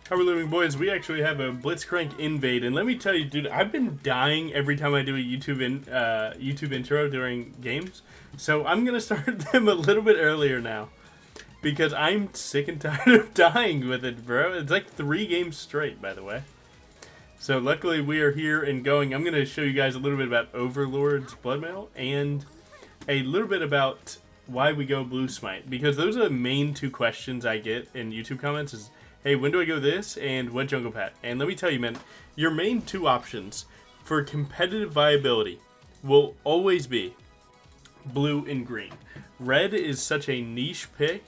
How we living, boys? We actually have a Blitzcrank invade, and let me tell you, dude, I've been dying every time I do a YouTube intro during games, so I'm gonna start them a little bit earlier now because I'm sick and tired of dying with it, bro. It's like 3 games straight, by the way. So luckily we are here and going. I'm gonna show you guys a little bit about Overlords BLOODMAIL and a little bit about why we go Blue Smite, because those are the main 2 questions I get in YouTube comments is, hey, when do I go this, and what jungle pet? And let me tell you, man, your main 2 options for competitive viability will always be blue and green. Red is such a niche pick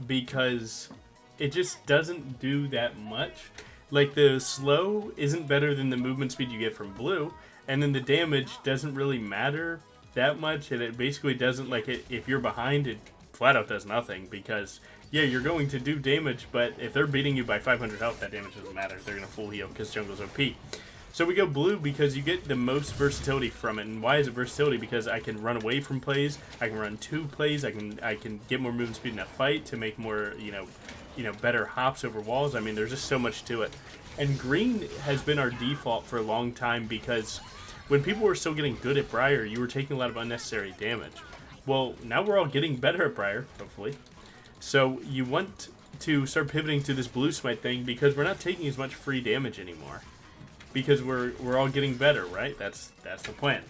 because it just doesn't do that much. Like, the slow isn't better than the movement speed you get from blue, and then the damage doesn't really matter that much, and it basically doesn't, like, if you're behind, it flat out does nothing, because yeah, you're going to do damage, but if they're beating you by 500 health, that damage doesn't matter. They're going to full heal because jungle's OP. So we go blue because you get the most versatility from it. And why is it versatility? Because I can run away from plays, I can run 2 plays, I can get more movement speed in a fight to make more, you know, better hops over walls. I mean, there's just so much to it. And green has been our default for a long time because when people were still getting good at BRIAR, you were taking a lot of unnecessary damage. Well, now we're all getting better at BRIAR, hopefully. So you want to start pivoting to this blue smite thing because we're not taking as much free damage anymore. Because we're all getting better, right? That's the plan.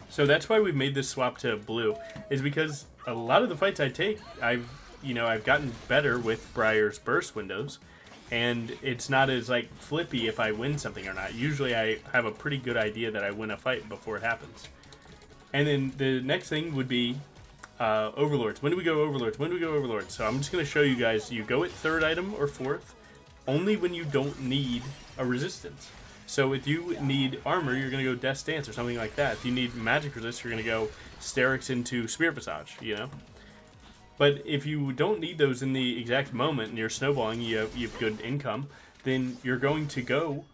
So that's why we've made this swap to blue, is because a lot of the fights I take, I've gotten better with BRIAR's burst windows, and it's not as like flippy if I win something or not. Usually I have a pretty good idea that I win a fight before it happens. And then the next thing would be Overlords. When do we go Overlords? When do we go Overlords? So I'm just going to show you guys. You go at 3rd item or 4th, only when you don't need a resistance. So if you need armor, you're going to go Death Stance or something like that. If you need magic resist, you're going to go Sterix into Spirit Visage, you know? But if you don't need those in the exact moment and you're snowballing, you have good income, then you're going to go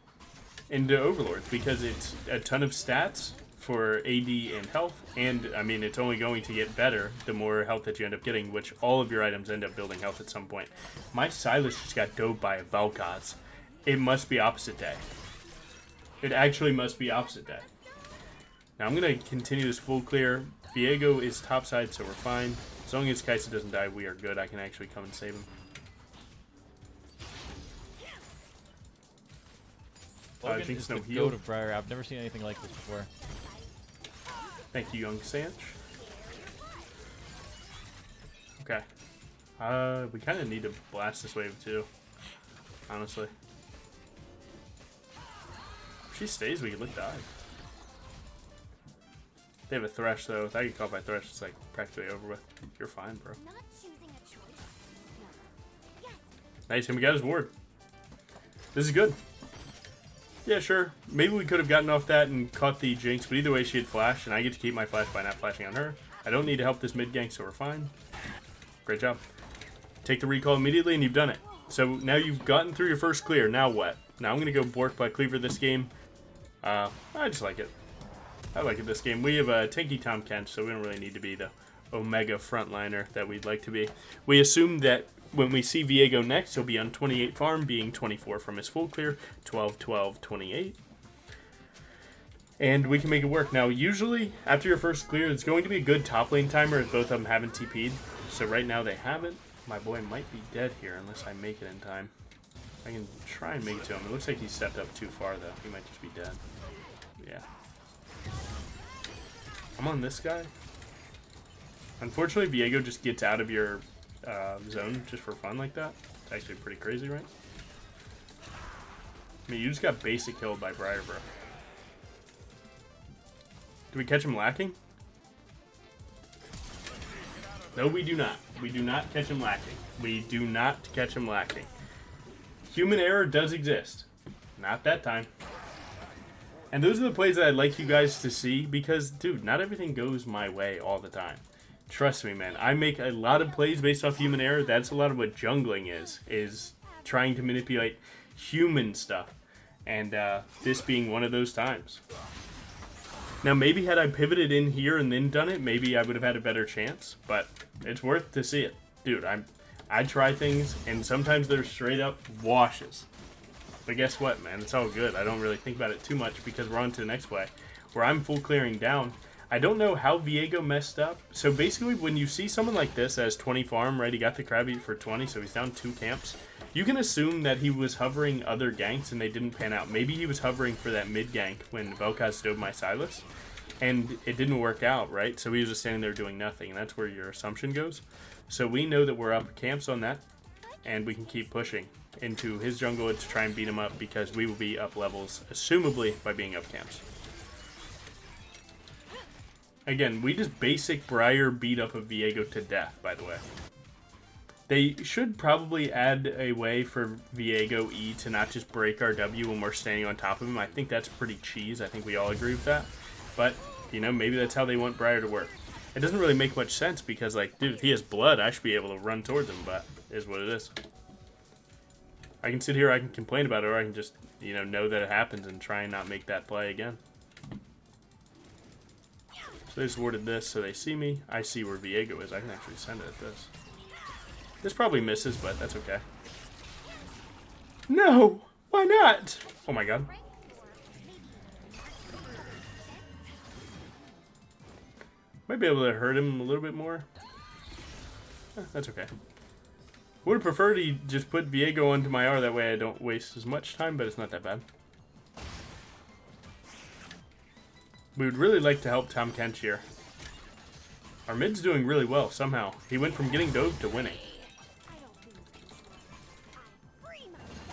into Overlords because it's a ton of stats for AD and health, and I mean it's only going to get better the more health that you end up getting, which all of your items end up building health at some point. My Silas just got doped by a Vel'Koz. It must be opposite day. It actually must be opposite day. Now I'm going to continue this full clear. Viego is topside, so we're fine. As long as Kaisa doesn't die, we are good. I can actually come and save him. Logan I think is no the heal. goat of BRIAR. I've never seen anything like this before. Thank you, young Sanch. Okay. We kind of need to blast this wave too, honestly. If she stays, we could lick dive. They have a Thresh though. If I get caught by Thresh, it's like practically over with. You're fine, bro. Nice, and we got his ward. This is good. Yeah, sure. Maybe we could have gotten off that and caught the Jinx, but either way she had flash, and I get to keep my flash by not flashing on her. I don't need to help this mid gank, so we're fine. Great job. Take the recall immediately, and you've done it. So now you've gotten through your first clear. Now what? Now I'm going to go Bork by Cleaver this game. I just like it. I like it this game. We have a tanky Tom Kench, so we don't really need to be the Omega frontliner that we'd like to be. We assume that when we see Viego next, he'll be on 28 farm, being 24 from his full clear, 12, 12, 28. And we can make it work. Now, usually, after your first clear, it's going to be a good top lane timer if both of them haven't TP'd. So right now they haven't. My boy might be dead here unless I make it in time. I can try and make it to him. It looks like he stepped up too far, though. He might just be dead. Yeah. I'm on this guy. Unfortunately, Viego just gets out of your zone just for fun like that. It's actually pretty crazy, right? I mean, you just got basic killed by BRIAR, bro. Do we catch him lacking? No, we do not. We do not catch him lacking. We do not catch him lacking. Human error does exist. Not that time. And those are the plays that I'd like you guys to see because, dude, not everything goes my way all the time. Trust me, man. I make a lot of plays based off human error. That's a lot of what jungling is trying to manipulate human stuff. And this being one of those times. Now, maybe had I pivoted in here and then done it, maybe I would have had a better chance. But it's worth to see it. Dude, I try things, and sometimes they're straight up washes. But guess what, man? It's all good. I don't really think about it too much because we're on to the next play, where I'm full clearing down. I don't know how Viego messed up. So basically, when you see someone like this as 20 farm, right? He got the Krabby for 20, so he's down 2 camps. You can assume that he was hovering other ganks and they didn't pan out. Maybe he was hovering for that mid gank when Vel'Koz stowed my Silas, and it didn't work out, right? So he was just standing there doing nothing, and that's where your assumption goes. So we know that we're up camps on that, and we can keep pushing into his jungle to try and beat him up because we will be up levels, assumably, by being up camps. Again, we just basic BRIAR beat up of Viego to death, by the way. They should probably add a way for Viego E to not just break our W when we're standing on top of him. I think that's pretty cheese. I think we all agree with that. But, you know, maybe that's how they want BRIAR to work. It doesn't really make much sense because, like, dude, if he has blood, I should be able to run towards him, but it is what it is. I can sit here, I can complain about it, or I can just, you know that it happens and try and not make that play again. So they just warded this so they see me. I see where Viego is. I can actually send it at this. This probably misses, but that's okay. No! Why not? Oh my god. Might be able to hurt him a little bit more. That's okay. Would have preferred he just put Viego onto my R, that way I don't waste as much time, but it's not that bad. We would really like to help Tom Kench here. Our mid's doing really well, somehow. He went from getting dove to winning.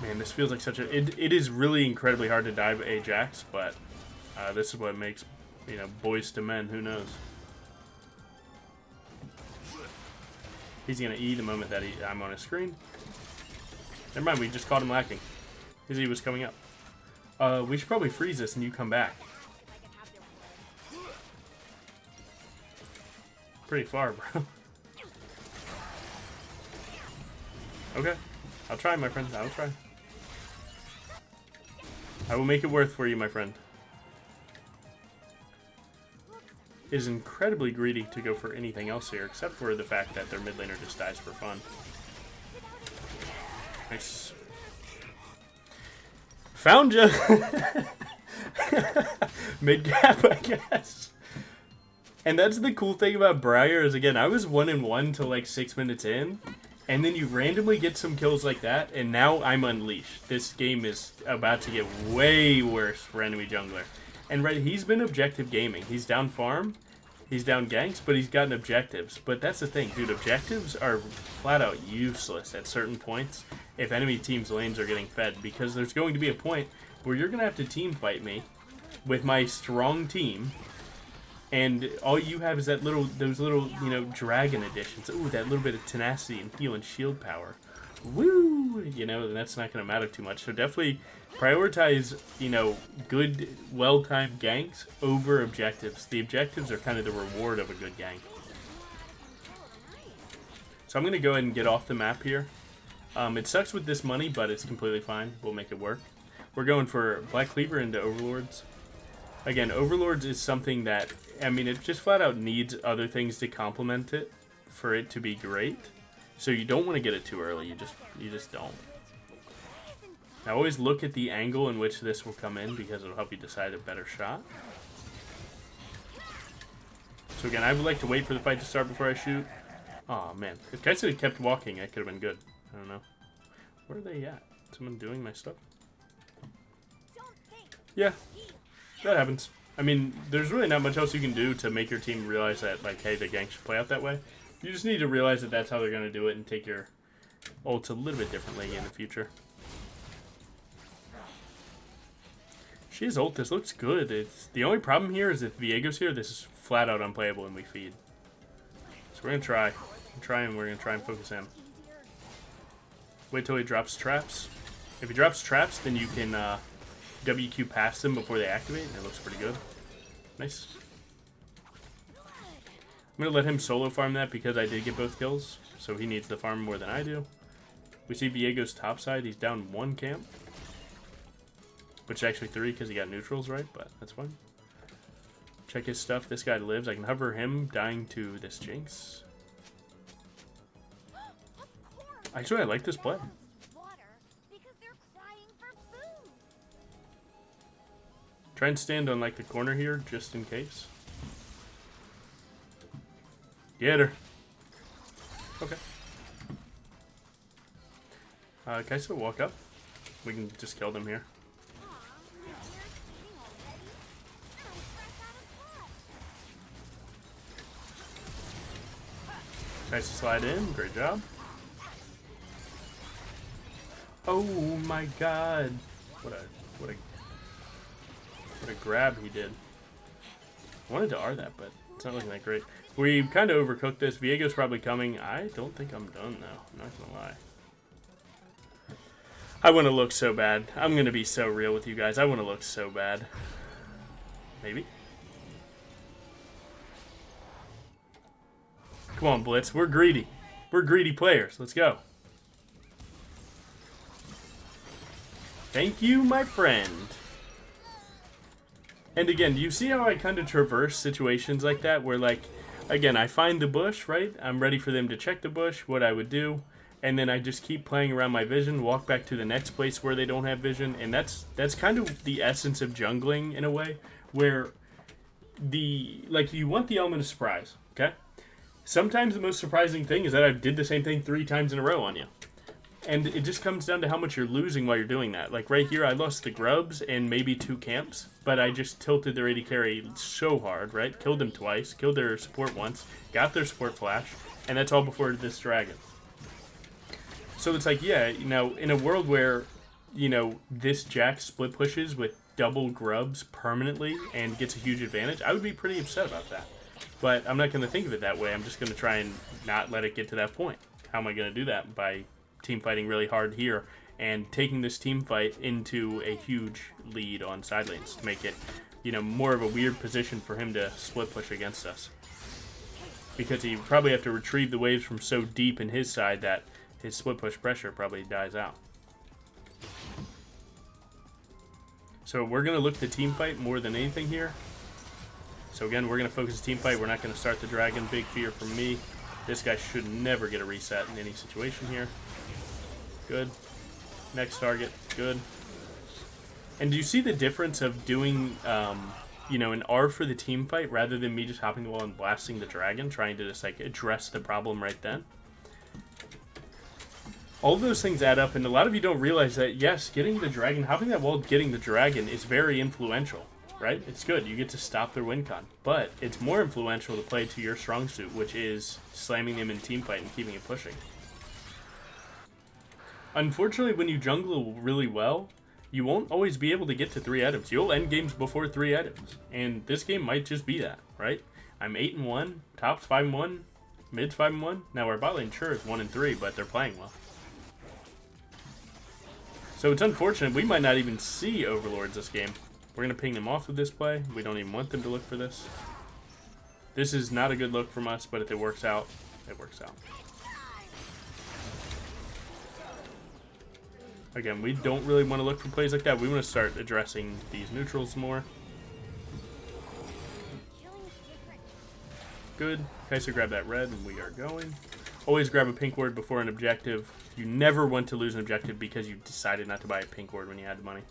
Man, this feels like such a... It is really incredibly hard to dive Ajax, but this is what makes, you know, boys to men. Who knows? He's going to E the moment that I'm on his screen. Never mind, we just caught him lacking. His E was coming up. We should probably freeze this and you come back. Pretty far, bro. Okay. I'll try, my friend. I'll try. I will make it worth for you, my friend. Is incredibly greedy to go for anything else here, except for the fact that their mid laner just dies for fun. Nice. Found ya! Mid gap, I guess. And that's the cool thing about BRIAR is, again, I was 1-1 till like 6 minutes in. And then you randomly get some kills like that, and now I'm unleashed. This game is about to get way worse for enemy jungler. And right, he's been objective gaming. He's down farm, he's down ganks, but he's gotten objectives. But that's the thing, dude, objectives are flat out useless at certain points if enemy teams' lanes are getting fed. Because there's going to be a point where you're going to have to team fight me with my strong team. And all you have is that those little, you know, dragon additions. Ooh, that little bit of tenacity and heal and shield power. Woo! You know, and that's not going to matter too much. So definitely prioritize, you know, good, well-timed ganks over objectives. The objectives are kind of the reward of a good gank. So I'm going to go ahead and get off the map here. It sucks with this money, but it's completely fine. We'll make it work. We're going for Black Cleaver into Overlords. Again, Overlords is something that, I mean, it just flat out needs other things to complement it for it to be great. So you don't want to get it too early. You just don't. Now always look at the angle in which this will come in because it'll help you decide a better shot. So again, I would like to wait for the fight to start before I shoot. Aw, man. If Kai'Sa had kept walking, that could have been good. I don't know. Where are they at? Someone doing my stuff? Yeah. That happens. I mean, there's really not much else you can do to make your team realize that, like, hey, the gank should play out that way. You just need to realize that that's how they're going to do it and take your ults a little bit differently in the future. She's ult. This looks good. The only problem here is if Viego's here, this is flat out unplayable and we feed. So we're going to try. We're going to try and focus him. Wait till he drops traps. If he drops traps, then you can... WQ past them before they activate, and it looks pretty good. Nice. I'm going to let him solo farm that because I did get both kills, so he needs the farm more than I do. We see Viego's top side. He's down 1 camp, which is actually 3 because he got neutrals, right? But that's fine. Check his stuff. This guy lives. I can hover him dying to this Jinx. Actually, I like this play. Try and stand on like the corner here, just in case. Get her. Okay. Can I still walk up? We can just kill them here. Nice to slide in. Great job. Oh my god. What a grab he did. I wanted to R that, but it's not looking that great. We kind of overcooked this. Viego's probably coming. I don't think I'm done, though. I'm not going to lie. I want to look so bad. I'm going to be so real with you guys. I want to look so bad. Maybe. Come on, Blitz. We're greedy. We're greedy players. Let's go. Thank you, my friend. And again, do you see how I kind of traverse situations like that? Where, like, again, I find the bush, right? I'm ready for them to check the bush, what I would do. And then I just keep playing around my vision, walk back to the next place where they don't have vision. And that's kind of the essence of jungling, in a way. Where you want the element of surprise, okay? Sometimes the most surprising thing is that I did the same thing 3 times in a row on you. And it just comes down to how much you're losing while you're doing that. Like right here, I lost the grubs and maybe 2 camps, but I just tilted their AD carry so hard, right? Killed them twice, killed their support once, got their support flash, and that's all before this dragon. So it's like, yeah, you know, in a world where, you know, this Jack split pushes with double grubs permanently and gets a huge advantage, I would be pretty upset about that. But I'm not going to think of it that way. I'm just going to try and not let it get to that point. How am I going to do that? By team fighting really hard here and taking this team fight into a huge lead on side lanes to make it, you know, more of a weird position for him to split push against us. Because he probably have to retrieve the waves from so deep in his side that his split push pressure probably dies out. So we're going to look to team fight more than anything here. So again, we're going to focus team fight. We're not going to start the dragon. Big fear from me. This guy should never get a reset in any situation here. Good. Next target. Good. And do you see the difference of doing, you know, an R for the team fight rather than me just hopping the wall and blasting the dragon, trying to just, like, address the problem right then? All of those things add up, and a lot of you don't realize that, yes, getting the dragon, hopping that wall, getting the dragon is very influential, right? It's good. You get to stop their win con. But it's more influential to play to your strong suit, which is slamming them in team fight and keeping it pushing. Unfortunately, when you jungle really well, you won't always be able to get to 3 items. You'll end games before 3 items. And this game might just be that, right? I'm 8-1, top's 5-1, mid's 5-1. Now our bot lane sure is 1-3, but they're playing well. So it's unfortunate. We might not even see Overlords this game. We're going to ping them off with this play. We don't even want them to look for this. This is not a good look from us, but if it works out, it works out. Again, we don't really want to look for plays like that. We want to start addressing these neutrals more. Good. Kaiser grab that red, and we are going. Always grab a pink ward before an objective. You never want to lose an objective because you decided not to buy a pink ward when you had the money.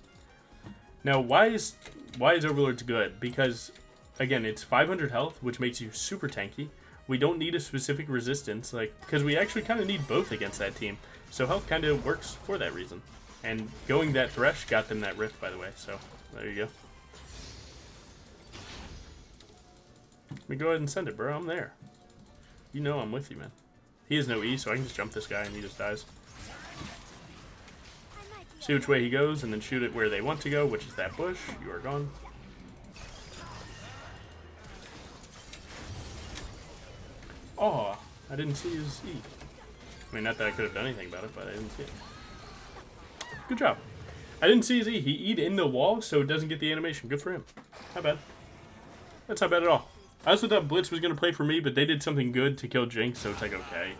Now, why is Overlords good? Because, again, it's 500 health, which makes you super tanky. We don't need a specific resistance, like, because we actually kind of need both against that team. So health kind of works for that reason. And going that Thresh got them that Rift, by the way. So there you go. Let me go ahead and send it, bro. I'm there. You know I'm with you, man. He has no E, so I can just jump this guy and he just dies. See which way he goes, and then shoot it where they want to go, which is that bush. You are gone. Oh, I didn't see his E. I mean, not that I could have done anything about it, but I didn't see it. Good job. I didn't see his E. He E'd in the wall, so it doesn't get the animation. Good for him. Not bad. That's not bad at all. I also thought Blitz was going to play for me, but they did something good to kill Jinx, so it's like, okay.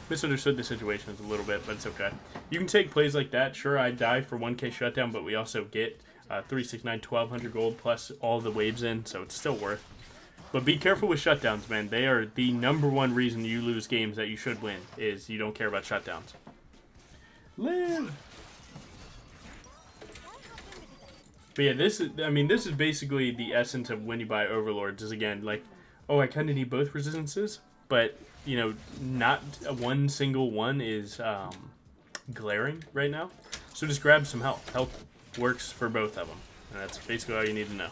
Misunderstood the situation a little bit, but it's okay. You can take plays like that. Sure, I die for 1k shutdown, but we also get 369, 1200 gold plus all the waves in, so it's still worth. But be careful with shutdowns, man. They are the #1 reason you lose games that you should win, is you don't care about shutdowns. Live! But yeah, this is basically the essence of when you buy Overlords, is again, like, oh, I kind of need both resistances, but, you know, not one single one is glaring right now. So just grab some health. Health works for both of them, and that's basically all you need to know.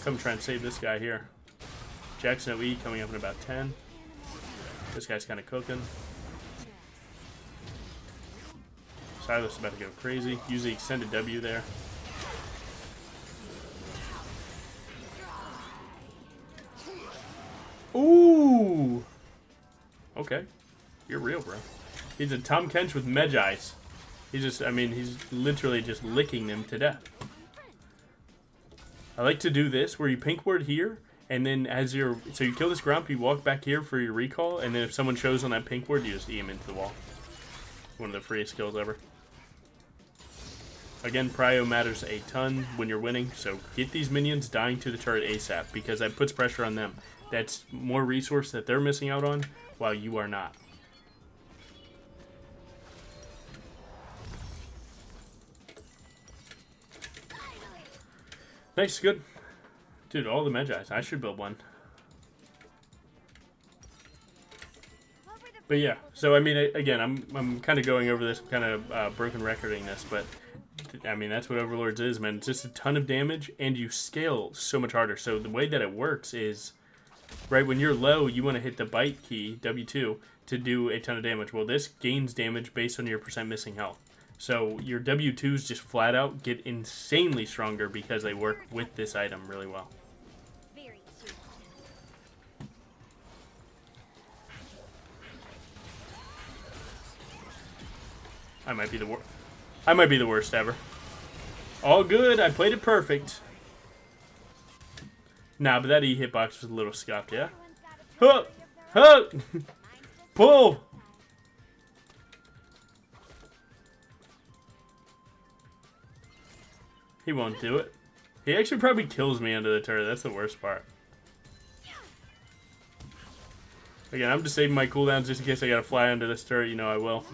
Come try and save this guy here. Jackson OE coming up in about 10. This guy's kind of cooking. Silas is about to go crazy. Use the extended W there. Ooh! Okay. You're real, bro. He's a Tom Kench with Medjais. He's just, he's literally just licking them to death. I like to do this, where you pink ward here, and then as you're, so you kill this grump, you walk back here for your recall, and then if someone shows on that pink ward, you just E him into the wall. One of the freest skills ever. Again, prio matters a ton when you're winning, so get these minions dying to the turret ASAP, because that puts pressure on them. That's more resource that they're missing out on, while you are not. Nice, good. Dude, all the Medjais. I should build one. But yeah, so again, I'm kind of going over this, kind of broken recording this, but that's what Overlords is, man. It's just a ton of damage, and you scale so much harder. So the way that it works is, right, when you're low, you want to hit the bite key, W2, to do a ton of damage. Well, this gains damage based on your % missing health. So your W2s just flat out get insanely stronger because they work with this item really well. I might be the worst ever. All good. I played it perfect. Nah, but that E hitbox was a little scuffed, yeah? Huh! Huh! Pull! He won't do it. He actually probably kills me under the turret. That's the worst part. Again, I'm just saving my cooldowns just in case I gotta fly under this turret. You know I will.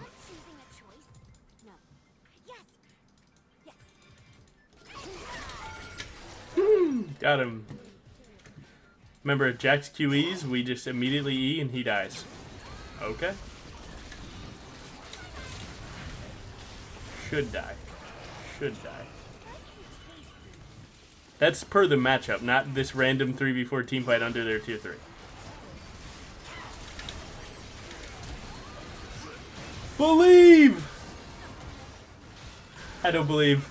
Got him. Remember, if Jack's QEs, we just immediately E and he dies. Okay. Should die. Should die. That's per the matchup, not this random 3v4 team fight under their tier 3. Believe! I don't believe.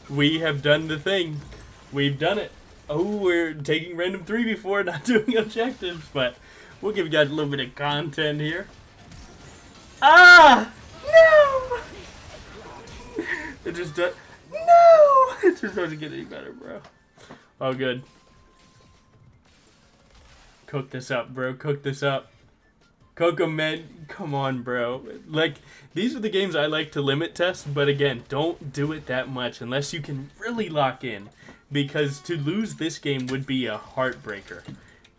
We have done the thing. We've done it. Oh, we're taking random 3v4, not doing objectives, but we'll give you guys a little bit of content here. Ah! No! It just does. No! It just doesn't get any better, bro. Oh, good. Cook this up, bro. Cook this up. Coco, man. Come on, bro. Like, these are the games I like to limit test, but again, don't do it that much unless you can really lock in. Because to lose this game would be a heartbreaker.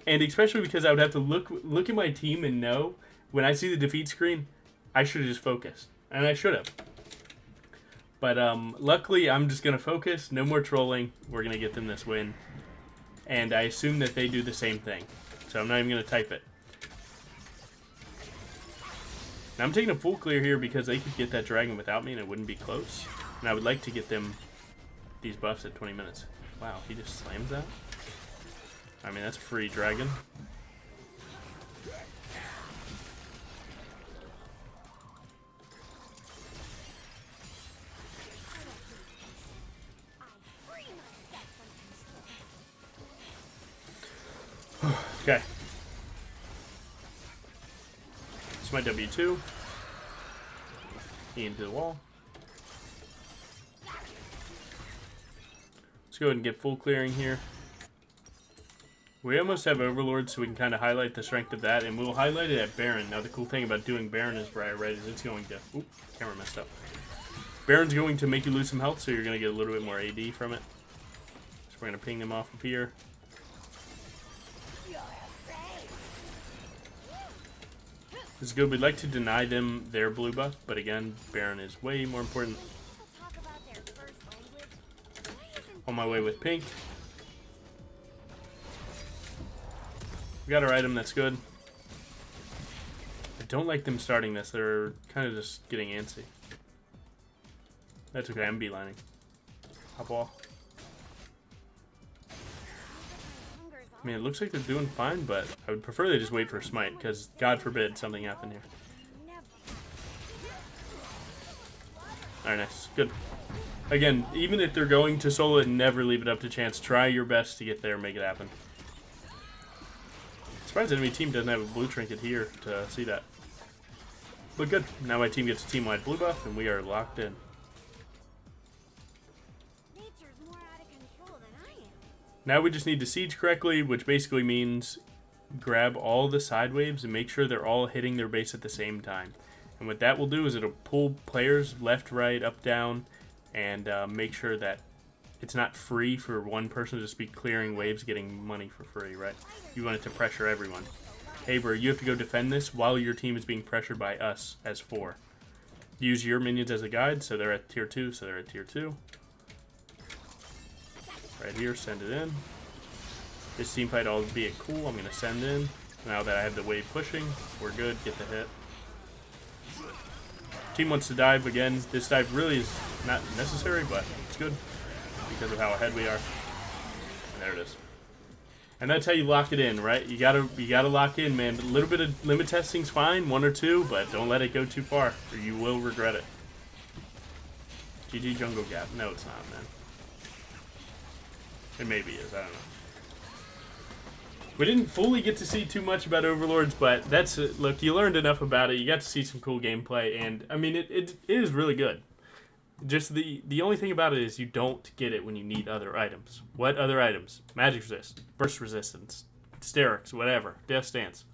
And especially because I would have to look at my team and know, when I see the defeat screen, I should have just focused. And I should have. But luckily, I'm just going to focus. No more trolling. We're going to get them this win. And I assume that they do the same thing. So I'm not even going to type it. Now I'm taking a full clear here because they could get that dragon without me and it wouldn't be close. And I would like to get them these buffs at 20 minutes. Wow, he just slams that? That's a free dragon. Okay. It's my W2. Into the wall. Let's go ahead and get full clearing here. We almost have Overlords, so we can kind of highlight the strength of that, and we'll highlight it at Baron. Now, the cool thing about doing Baron is BRIAR, right, is it's going to... Oop, camera messed up. Baron's going to make you lose some health, so you're going to get a little bit more AD from it. So we're going to ping them off of here. This is good. We'd like to deny them their blue buff, but again, Baron is way more important. On my way with pink. We got our item, that's good. I don't like them starting this. They're kind of just getting antsy. That's okay, I'm beelining. Hop ball. I mean, it looks like they're doing fine, but I would prefer they just wait for a smite, because God forbid something happen here. Alright, nice. Good. Again, even if they're going to solo it, never leave it up to chance. Try your best to get there and make it happen. Surprised the enemy team doesn't have a blue trinket here to see that. But good. Now my team gets a team-wide blue buff, and we are locked in. Now we just need to siege correctly, which basically means grab all the side waves and make sure they're all hitting their base at the same time. And what that will do is it'll pull players left, right, up, down, and make sure that it's not free for one person to just be clearing waves getting money for free, right? You want it to pressure everyone. Haber, you have to go defend this while your team is being pressured by us as 4. Use your minions as a guide, so they're at tier 2, so they're at tier 2. Right here, send it in. This team fight, albeit cool, I'm going to send in. Now that I have the wave pushing, we're good, get the hit. Team wants to dive again. This dive really is not necessary, but it's good because of how ahead we are. And there it is. And that's how you lock it in, right? You gotta lock in, man. A little bit of limit testing's fine, 1 or 2, but don't let it go too far, or you will regret it. GG jungle gap. No, it's not, man. It maybe is, I don't know. We didn't fully get to see too much about Overlords, but that's look, you learned enough about it. You got to see some cool gameplay, and I mean, it is really good. Just the only thing about it is you don't get it when you need other items. What other items? Magic resist, burst resistance, hysterics, whatever, death stance.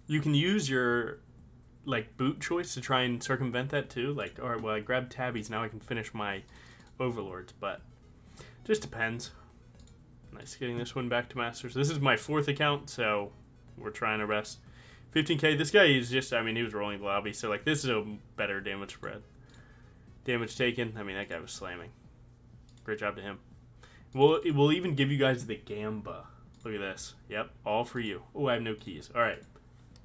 You can use your like boot choice to try and circumvent that too. Like, all right, well, I grabbed tabbies, now I can finish my Overlords, but just depends. Nice getting this one back to Masters. This is my 4th account, so we're trying our best. 15k. This guy is just, I mean, he was rolling the lobby, so like this is a better damage spread. Damage taken. I mean, that guy was slamming. Great job to him. We'll even give you guys the Gamba. Look at this. Yep, all for you. Oh, I have no keys. All right.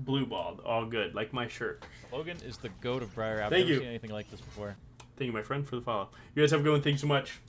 Blue balled. All good. Like my shirt. Logan is the goat of BRIAR. I've Thank never you. seen anything like this before. Thank you, my friend, for the follow. You guys have a good one. Thanks so much.